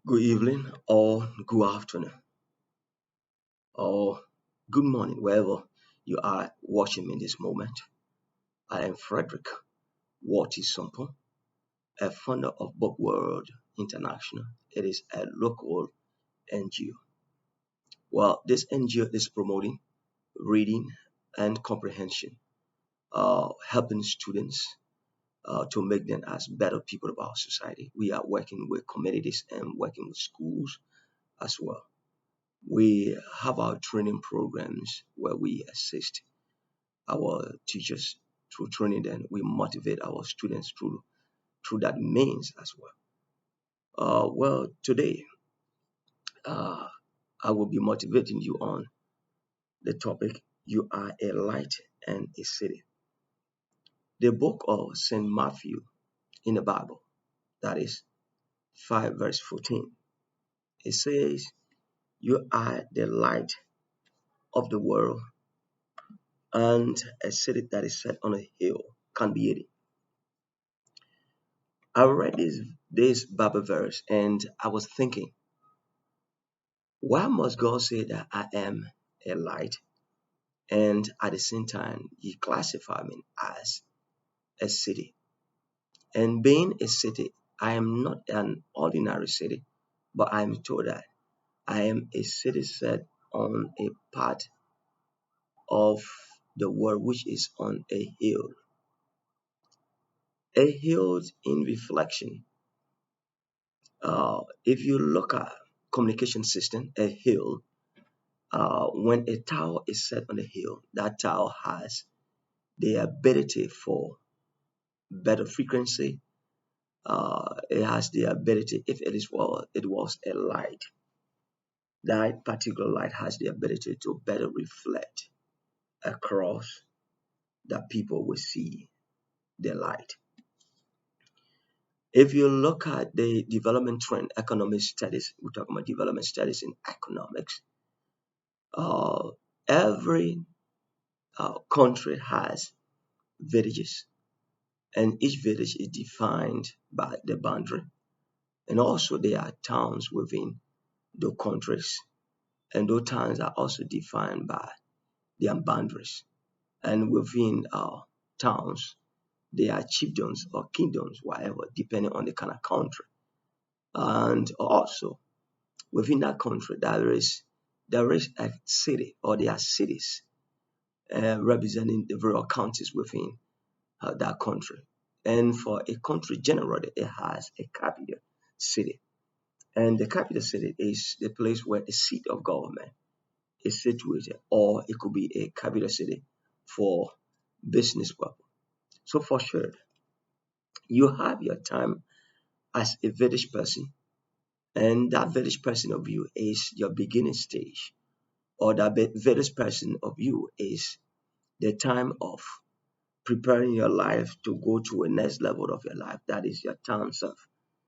Good evening or good afternoon or good morning, wherever you are watching me this moment. I am Frederick Watisompo, a founder of Book World International. It is a local NGO. Well, this NGO is promoting reading and comprehension, helping students to make them as better people of our society. We are working with communities and working with schools as well. We have our training programs where we assist our teachers through training, and we motivate our students through that means as well. Today uh, I will be motivating you on the topic "You Are a Light and a City." The book of Saint Matthew in the Bible, that is 5 verse 14. It says, "You are the light of the world, and a city that is set on a hill can be hidden." I read this Bible verse and I was thinking, why must God say that I am a light and at the same time He classified me as a city? And being a city, I am not an ordinary city, but I am told that I am a city set on a part of the world which is on a hill. A hill in reflection. If you look at communication system, a hill, when a tower is set on a hill, that tower has the ability for better frequency. It has the ability, if it was a light, that particular light has the ability to better reflect across that people will see the light. If you look at the development trend, economic studies, we're talking about development studies in economics. Uh, every country has villages, and each village is defined by the boundary. And also, there are towns within the countries, and those towns are also defined by their boundaries. And within towns, there are chiefdoms or kingdoms, whatever, depending on the kind of country. And also, within that country, there is a city, or there are cities representing the various counties within that country. And for a country, generally, it has a capital city. And the capital city is the place where the seat of government is situated, or it could be a capital city for business purpose. So for sure, you have your time as a village person, and that village person of you is your beginning stage, or that village person of you is the time of preparing your life to go to a next level of your life. That is your town self.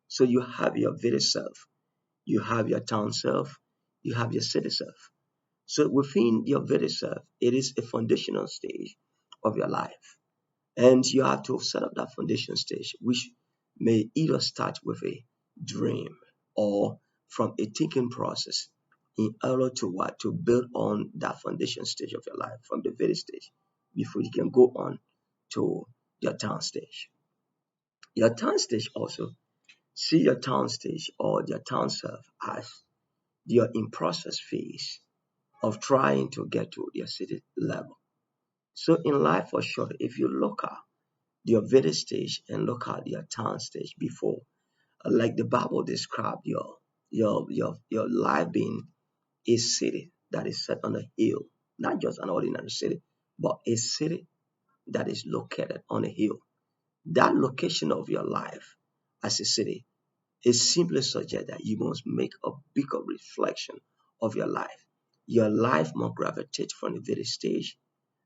So you have your village self, you have your town self, you have your city self. So within your village self, it is a foundational stage of your life. And you have to set up that foundation stage, which may either start with a dream or from a thinking process in order to what? To build on that foundation stage of your life from the village stage before you can go on to your town stage. Your town stage also, see your town stage or your town self as your in process phase of trying to get to your city level. So in life for sure, if you look at your village stage and look at your town stage before, like the Bible described your life being a city that is set on a hill, not just an ordinary city, but a city that is located on a hill. That location of your life as a city is simply suggest that you must make a bigger reflection of your life. Your life must gravitate from the village stage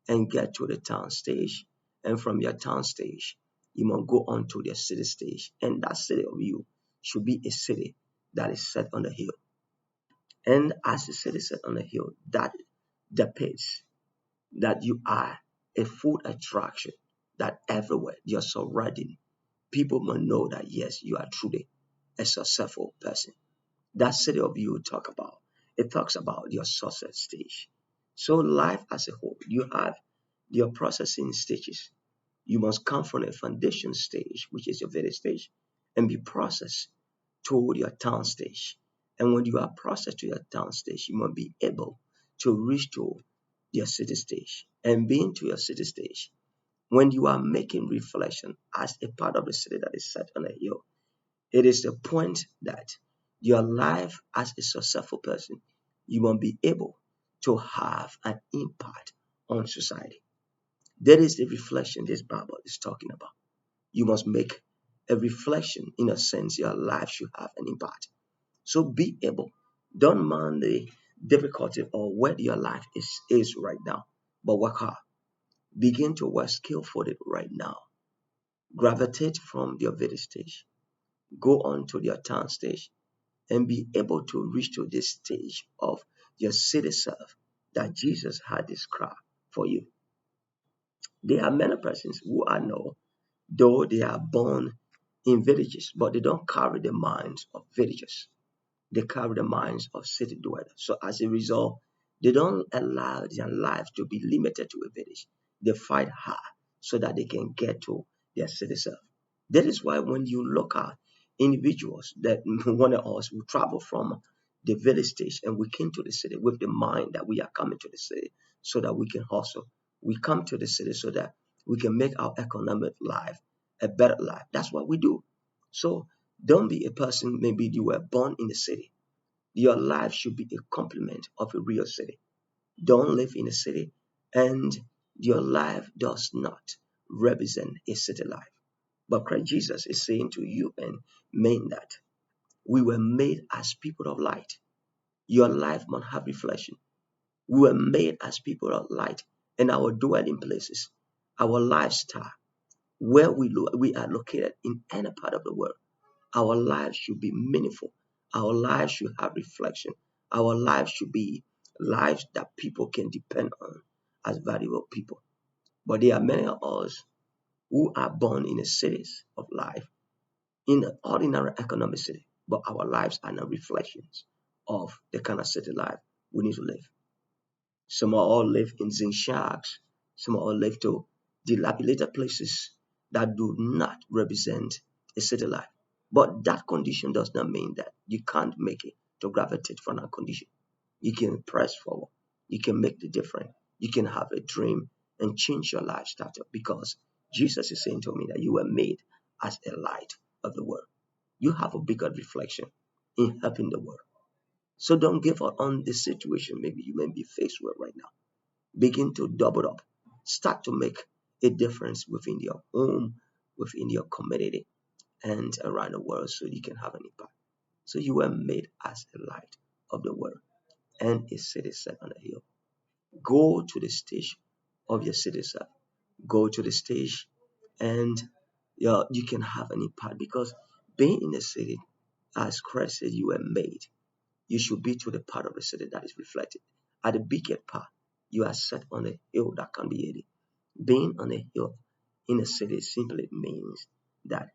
and get to the town stage. And from your town stage, you must go on to the city stage. And that city of you should be a city that is set on a hill. And as a city set on a hill, that depicts that you are a food attraction, that everywhere you're surrounding, people must know that yes, you are truly a successful person. That city of you talk about, it talks about your success stage. So life as a whole, you have your processing stages. You must come from a foundation stage, which is your village stage, and be processed toward your town stage. And when you are processed to your town stage, you must be able to reach to your city stage. And being to your city stage, when you are making reflection as a part of the city that is set on a hill, it is the point that your life as a successful person, you must be able to have an impact on society. That is the reflection this Bible is talking about. You must make a reflection. In a sense, your life should have an impact. So be able. Don't mind the difficulty or where your life is right now, but work hard. Begin to work skillfully right now. Gravitate from your village stage. Go on to your town stage and be able to reach to this stage of your city self that Jesus had described for you. There are many persons who I know, though they are born in villages, but they don't carry the minds of villagers. They carry the minds of city dwellers. So as a result, they don't allow their life to be limited to a village. They fight hard so that they can get to their city self. That is why when you look at individuals that one of us will travel from the village stage and we came to the city with the mind that we are coming to the city so that we can hustle. We come to the city so that we can make our economic life a better life. That's what we do. So don't be a person, maybe you were born in the city. Your life should be a complement of a real city. Don't live in a city and your life does not represent a city life. But Christ Jesus is saying to you and mean that we were made as people of light. Your life must have reflection. We were made as people of light in our dwelling places, our lifestyle, where we are located in any part of the world. Our lives should be meaningful. Our lives should have reflection. Our lives should be lives that people can depend on as valuable people. But there are many of us who are born in the cities of life, in an ordinary economic city, but our lives are not reflections of the kind of city life we need to live. Some all live in zinc shacks, some all live to dilapidated places that do not represent a city life. But that condition does not mean that you can't make it to gravitate from that condition. You can press forward. You can make the difference. You can have a dream and change your lifestyle because Jesus is saying to me that you were made as a light of the world. You have a bigger reflection in helping the world. So don't give up on the situation maybe you may be faced with right now. Begin to double up. Start to make a difference within your home, within your community, and around the world so you can have an impact. So you were made as a light of the world and a city set on a hill. Go to the stage of your city set. Go to the stage and you can have an impact because being in a city, as Christ said, you were made. You should be to the part of the city that is reflected. At the biggest part, you are set on a hill that can be hidden. Being on a hill in a city simply means that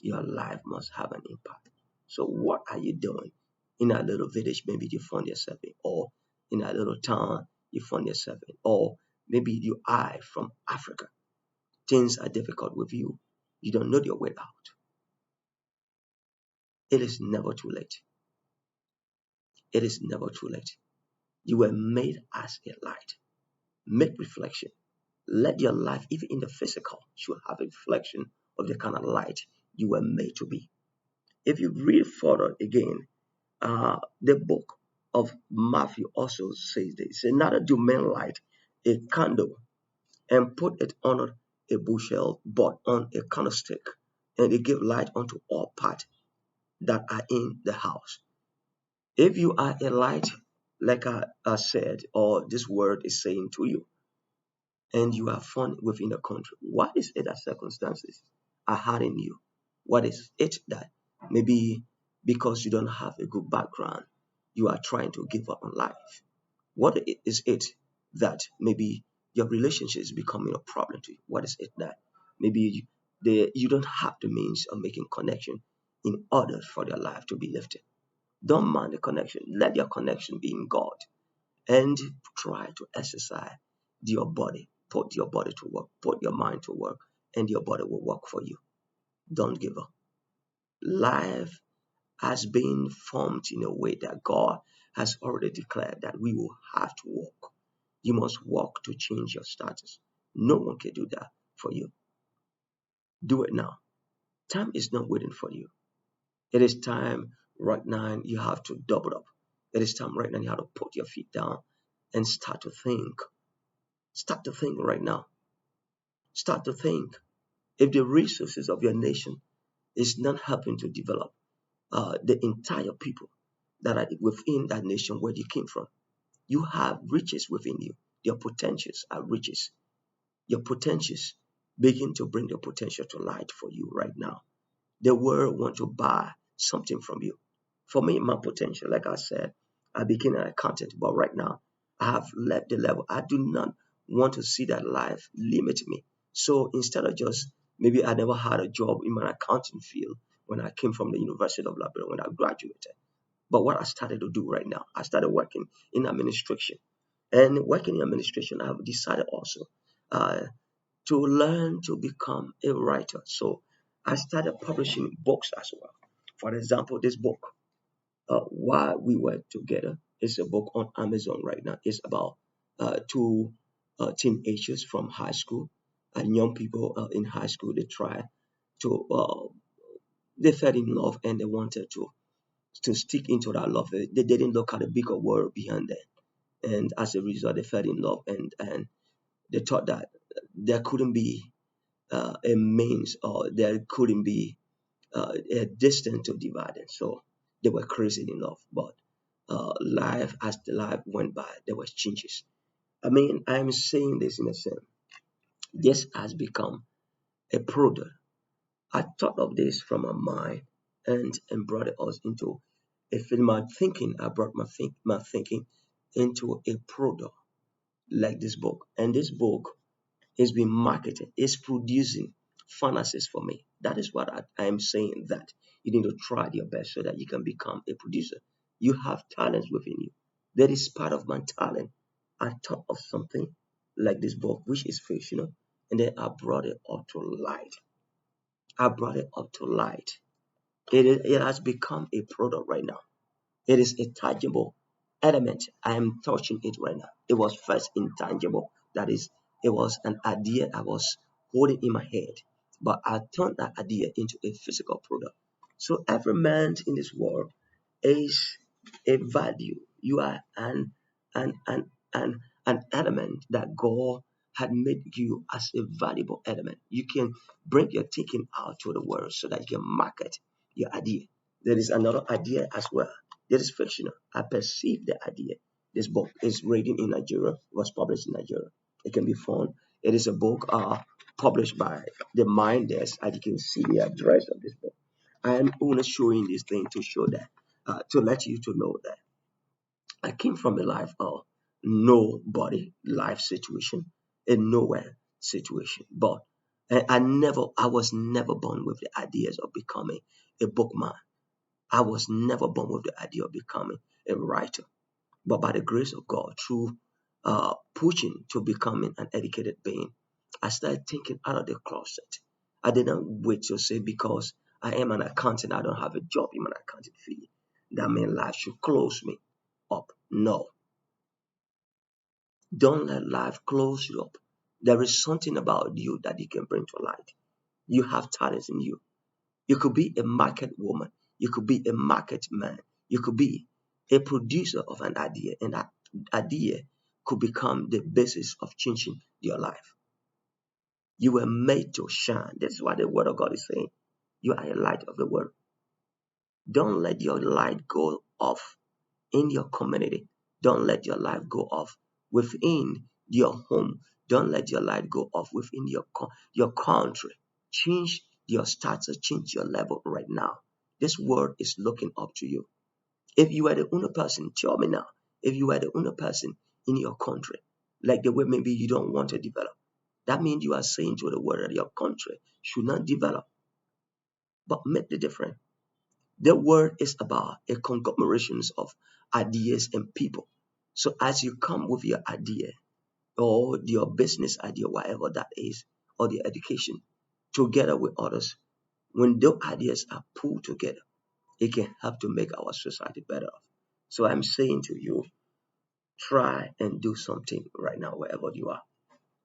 your life must have an impact. So, what are you doing in a little village? Maybe you found yourself in, or in a little town you found yourself in, or maybe you are from Africa. Things are difficult with you. You don't know your way out. It is never too late. It is never too late. You were made as a light. Make reflection. Let your life, even in the physical, should have a reflection of the kind of light you were made to be. If you read further again, the book of Matthew also says this. Another do men light a candle and put it on a bushel, but on a candlestick, and it give light unto all parts that are in the house. If you are a light, like I said, or this word is saying to you, and you are found within the country, what is it that circumstances are hurting you? What is it that maybe because you don't have a good background, you are trying to give up on life? What is it that maybe your relationship is becoming a problem to you? What is it that maybe you don't have the means of making connection in order for their life to be lifted? Don't mind the connection. Let your connection be in God and try to exercise your body. Put your body to work. Put your mind to work, and your body will work for you. Don't give up. Life has been formed in a way that God has already declared that we will have to walk. You must walk to change your status. No one can do that for you. Do it now. Time is not waiting for you. It is time right now you have to double up. It is time right now you have to put your feet down and start to think. Start to think right now. Start to think. If the resources of your nation is not helping to develop the entire people that are within that nation where you came from, you have riches within you. Your potentials are riches. Your potentials begin to bring the potential to light for you right now. The world want to buy something from you. For me, my potential, like I said, I became an accountant, but right now I have left the level. I do not want to see that life limit me. So instead of just maybe I never had a job in my accounting field when I came from the University of Liberia when I graduated. But what I started to do right now, I started working in administration. And working in administration, I've decided also uh, to learn to become a writer. So I started publishing books as well. For example, this book, While We Were Together, is a book on Amazon right now. It's about two teenagers from high school and young people in high school. They fell in love and they wanted to stick into that love. They didn't look at the bigger world behind them. And as a result, they fell in love and they thought that there couldn't be a means or there couldn't be a distance to divide them. So they were crazy in love. But life, as the life went by, there was changes. I mean, I'm saying this in a sense. This has become a product. I thought of this from my mind and brought it us into a film. My thinking, I brought my thinking into a product like this book. And this book is being marketed, is producing finances for me. That is what I am saying, that you need to try your best so that you can become a producer. You have talents within you. That is part of my talent. I thought of something like this book, which is fictional, and then I brought it up to light. I brought it up to light. It has become a product right now. It is a tangible element. I am touching it right now. It was first intangible. That is, it was an idea I was holding in my head, but I turned that idea into a physical product. So every man in this world is a value. You are an element that God had made you as a valuable element. You can bring your thinking out to the world so that you can market your idea. There is another idea as well. That is fictional. I perceive the idea. This book is written in Nigeria, was published in Nigeria. It can be found. It is a book published by the Minders, as you can see the address of this book. I am only showing this thing to show that, to let you to know that I came from a life of nobody life situation, a nowhere situation. But I was never born with the ideas of becoming a bookman. I was never born with the idea of becoming a writer. But by the grace of God, through pushing to becoming an educated being, I started thinking out of the closet. I didn't wait to say because I am an accountant, I don't have a job in an accounting field. That means life should close me up. No, don't let life close you up. There is something about you that you can bring to light. You have talents in you. You could be a market woman. You could be a market man. You could be a producer of an idea, and that idea could become the basis of changing your life. You were made to shine. That's what the word of God is saying. You are a light of the world. Don't let your light go off in your community. Don't let your light go off within your home. Don't let your light go off within your country. Change your status, change your level right now. This world is looking up to you. If you are the only person, tell me now, if you are the only person in your country, like the way maybe you don't want to develop, that means you are saying to the world that your country should not develop, but make the difference. The word is about a conglomerations of ideas and people. So as you come with your idea or your business idea, whatever that is, or the education, together with others, when those ideas are pulled together, it can help to make our society better. So I'm saying to you, try and do something right now, wherever you are.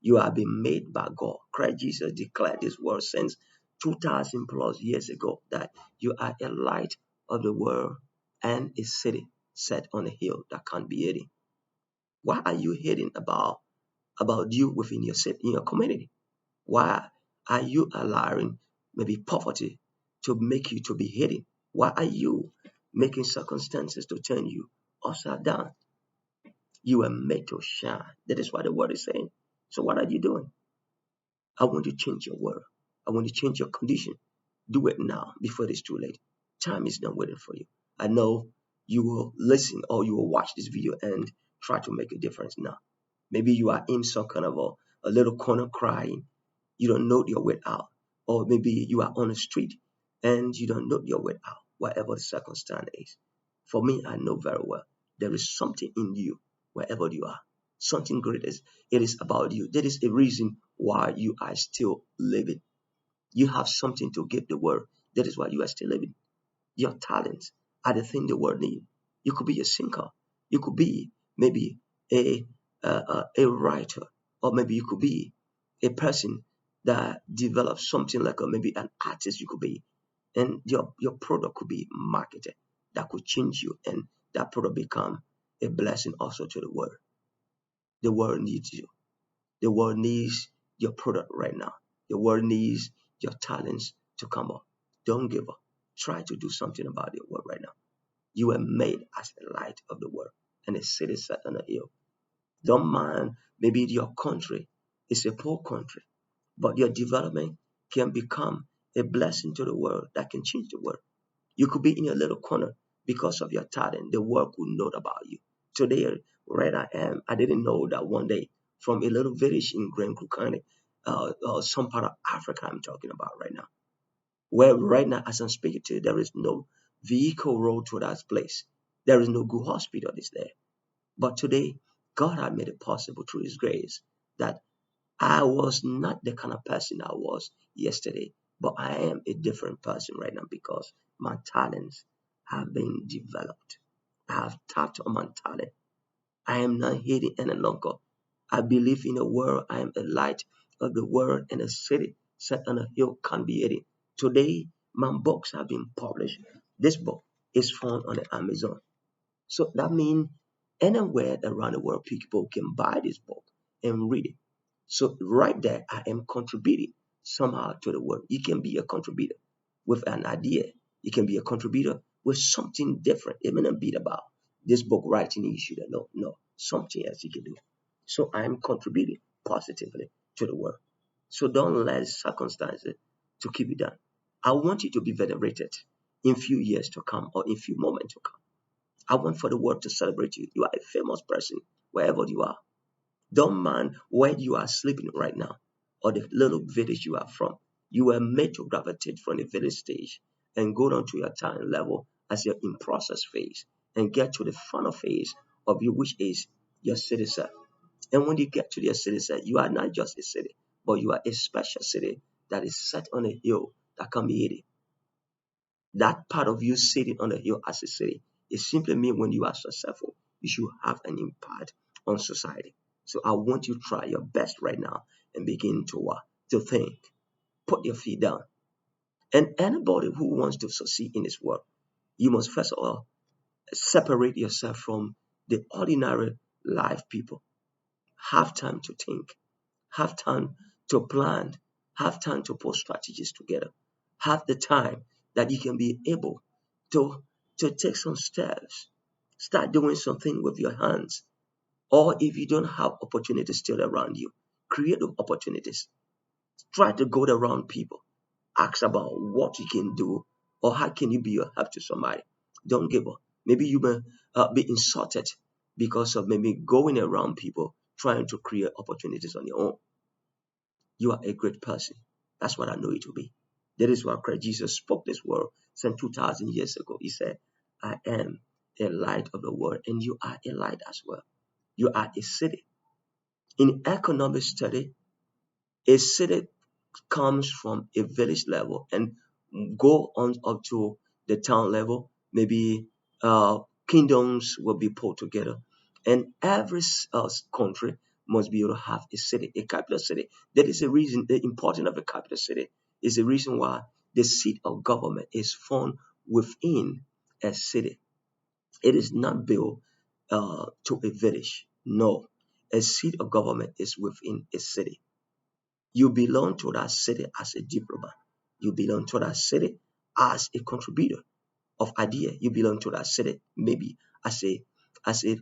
You have been made by God. Christ Jesus declared this word since 2000 plus years ago that you are a light of the world and a city set on a hill that can't be hidden. Why are you hidden about you within your city, in your community? Why are you allowing maybe poverty to make you to be hidden? Why are you making circumstances to turn you upside down? You were made to shine. That is what the word is saying. So what are you doing? I want to change your world. I want to change your condition. Do it now before it's too late. Time is not waiting for you. I know you will listen or you will watch this video and try to make a difference now. Maybe you are in some kind of a little corner crying. You don't know your way out. Or maybe you are on the street and you don't know your way out, whatever the circumstance is. For me, I know very well there is something in you wherever you are. Something great is it is about you. That is a reason why you are still living. You have something to give the world. That is why you are still living. Your talents are the thing the world needs. You could be a singer. You could be maybe a a writer, or maybe you could be a person that develops something like maybe an artist. You could be, and your product could be marketed that could change you, and that product become a blessing also to the world. The world needs you. The world needs your product right now. The world needs your talents to come up. Don't give up. Try to do something about your world right now. You were made as the light of the world and a city set on a hill. Don't mind, maybe your country is a poor country, but your development can become a blessing to the world that can change the world. You could be in a little corner because of your talent. The world could know about you. Today, right I am. I didn't know that one day from a little village in Grand County, some part of Africa I'm talking about right now, where right now as I'm speaking to you, there is no vehicle road to that place. There is no good hospital is there. But today, God had made it possible through His grace that I was not the kind of person I was yesterday, but I am a different person right now because my talents have been developed. I have tapped on my talent. I am not hidden any longer. I believe in a world. I am a light of the world, and a city set on a hill can't be hidden. Today, my books have been published. This book is found on the Amazon. So that means anywhere around the world, people can buy this book and read it. So right there, I am contributing somehow to the world. You can be a contributor with an idea. You can be a contributor with something different. It may not be about this book writing you should know. No, something else you can do. So I am contributing positively to the world. So don't let circumstances to keep you down. I want you to be venerated in few years to come or in few moments to come. I want for the world to celebrate you. You are a famous person wherever you are. Don't mind where you are sleeping right now or the little village you are from. You were made to gravitate from the village stage and go down to your talent level as your in process phase and get to the final phase of you, which is your citizen. And when you get to your citizen, you are not just a city, but you are a special city that is set on a hill that can be hidden. That part of you sitting on the hill as a city, it simply means when you are successful, you should have an impact on society. So I want you to try your best right now and begin to think. Put your feet down. And anybody who wants to succeed in this world, you must first of all separate yourself from the ordinary life people. Have time to think. Have time to plan. Have time to put strategies together. Have the time that you can be able to, to take some steps. Start doing something with your hands. Or if you don't have opportunities still around you, create the opportunities. Try to go around people. Ask about what you can do or how can you be a help to somebody. Don't give up. Maybe you may be insulted because of maybe going around people trying to create opportunities on your own. You are a great person. That's what I know you to be. That is why Christ Jesus spoke this word some 2,000 years ago. He said, I am a light of the world, and you are a light as well. You are a city. In economic study, a city comes from a village level and go on up to the town level. Maybe uh, kingdoms will be put together, and every country must be able to have a city, a capital city. That is the reason. The importance of a capital city is the reason why the seat of government is found within a city. It is not built to a village. No, a seat of government is within a city. You belong to that city as a diplomat. You belong to that city as a contributor of idea. You belong to that city maybe as a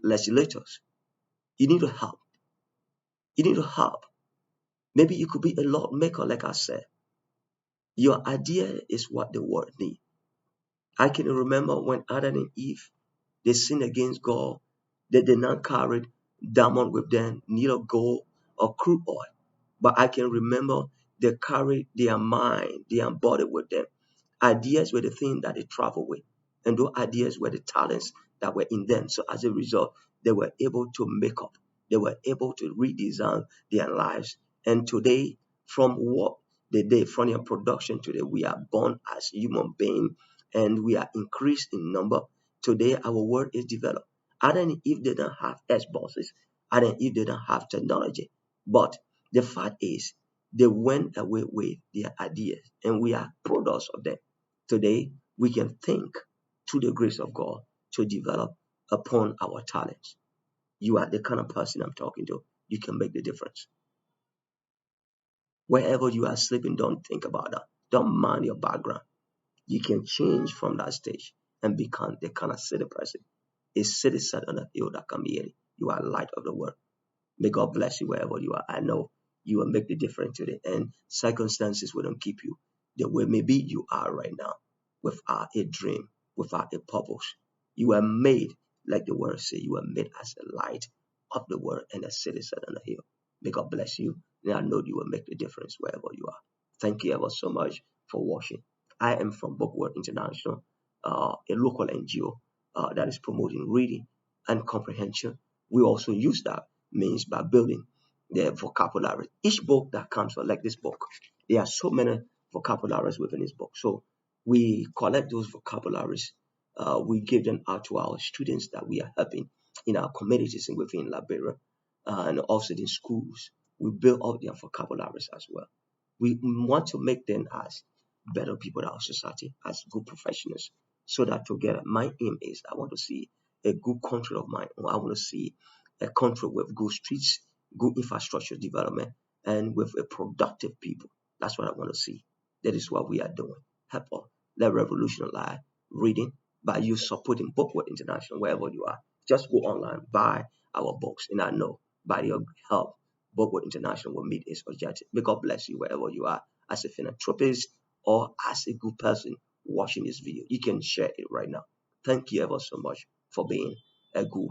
legislators. You need to help. You need to help. Maybe you could be a law maker, like I said. Your idea is what the world needs. I can remember when Adam and Eve they sinned against God. They did not carry diamond with them, neither gold or crude oil. But I can remember they carried their mind, their body with them. Ideas were the thing that they traveled with, and those ideas were the talents that were in them. So as a result, they were able to make up, they were able to redesign their lives. And today, from what they did, from their production today, we are born as human beings and we are increased in number. Today, our world is developed. Adam and Eve didn't have Xboxes, Adam and Eve didn't have technology, but the fact is, they went away with their ideas, and we are products of them. Today, we can think through the grace of God to develop upon our talents. You are the kind of person I'm talking to. You can make the difference. Wherever you are sleeping, don't think about that. Don't mind your background. You can change from that stage and become the kind of city person. A city set on a hill that can be hidden. You are light of the world. May God bless you wherever you are. I know you will make the difference today, and circumstances will not keep you the way maybe you are right now without a dream, without a purpose. You are made, like the word says, you are made as a light of the world and a city set on a hill. May God bless you, and I know you will make the difference wherever you are. Thank you ever so much for watching. I am from Bookworld International, a local NGO that is promoting reading and comprehension. We also use that means by building their vocabulary. Each book that comes out, like this book, there are so many vocabularies within this book. So we collect those vocabularies, we give them out to our students that we are helping in our communities and within Liberia, and also in schools. We build up their vocabularies as well. We want to make them as better people in our society, as good professionals, so that together, my aim is I want to see a good country of mine. I want to see a country with good streets, good infrastructure development, and with a productive people. That's what I want to see. That is what we are doing. Help us. Let revolutionize reading by you supporting Bookworld International wherever you are. Just go online, buy our books, and I know by your help, Bookworld International will meet its objective. May God bless you wherever you are as a philanthropist or as a good person watching this video. You can share it right now. Thank you ever so much for being a good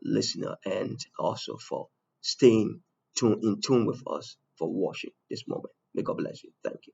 listener and also for staying in tune with us for watching this moment. May God bless you. Thank you.